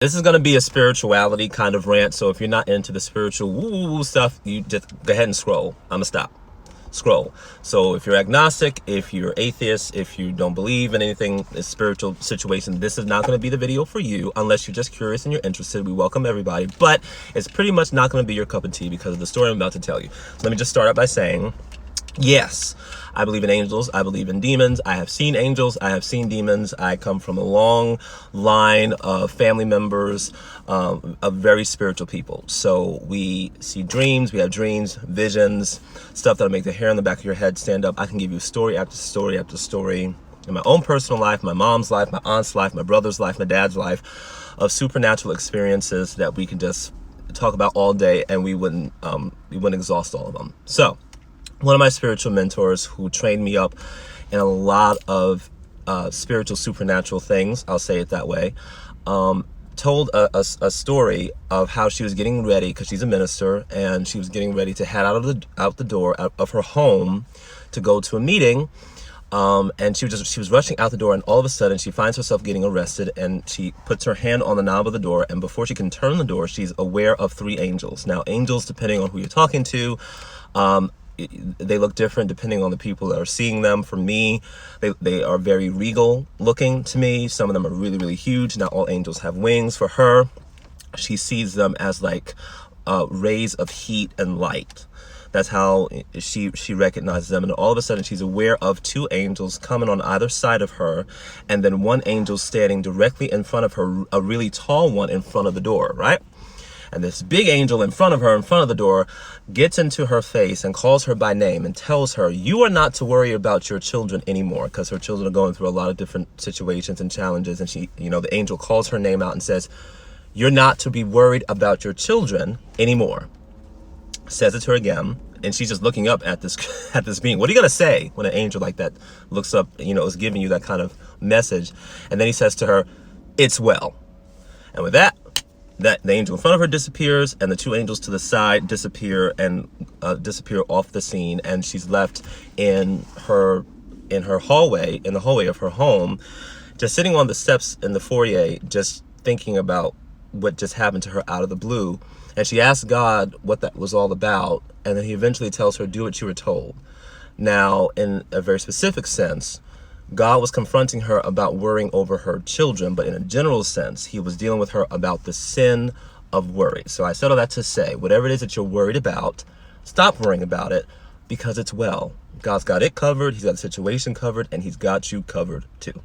This is going to be a spirituality kind of rant, so if you're not into the spiritual woo stuff, you just go ahead and scroll. I'm going to stop. Scroll. So if you're agnostic, if you're atheist, if you don't believe in anything, a spiritual situation, this is not going to be the video for you unless you're just curious and you're interested. We welcome everybody, but it's pretty much not going to be your cup of tea because of the story I'm about to tell you. So let me just start out by saying, yes, I believe in angels. I believe in demons. I have seen angels. I have seen demons. I come from a long line of family members of very spiritual people. So we see dreams. We have dreams, visions, stuff that'll make the hair on the back of your head stand up. I can give you story after story after story in my own personal life, my mom's life, my aunt's life, my brother's life, my dad's life, of supernatural experiences that we can just talk about all day, and we wouldn't exhaust all of them. So one of my spiritual mentors who trained me up in a lot of spiritual supernatural things, I'll say it that way, told a story of how she was getting ready, because she's a minister, and she was getting ready to head out the door of her home to go to a meeting. And she was rushing out the door, and all of a sudden she finds herself getting arrested, and she puts her hand on the knob of the door, and before she can turn the door, she's aware of 3 angels. Now, angels, depending on who you're talking to, they look different depending on the people that are seeing them. For me, they are very regal looking to me. Some of them are really, really huge. Not all angels have wings. For her, she sees them as like rays of heat and light. That's how she recognizes them. And all of a sudden, she's aware of 2 angels coming on either side of her, and then one angel standing directly in front of her, a really tall one in front of the door, right? And this big angel in front of her, in front of the door, gets into her face and calls her by name and tells her, you are not to worry about your children anymore, because her children are going through a lot of different situations and challenges. And she, the angel calls her name out and says, you're not to be worried about your children anymore. Says it to her again. And she's just looking up at this being. What are you going to say when an angel like that looks up, is giving you that kind of message? And then he says to her, it's well. And with that, the angel in front of her disappears, and the 2 angels to the side disappear and disappear off the scene, and she's left in her hallway, in the hallway of her home, just sitting on the steps in the foyer, just thinking about what just happened to her out of the blue. And she asks God what that was all about, and then he eventually tells her, do what you were told. Now, in a very specific sense, God was confronting her about worrying over her children, but in a general sense, he was dealing with her about the sin of worry. So I said all that to say, whatever it is that you're worried about, stop worrying about it, because it's well. God's got it covered, he's got the situation covered, and he's got you covered too.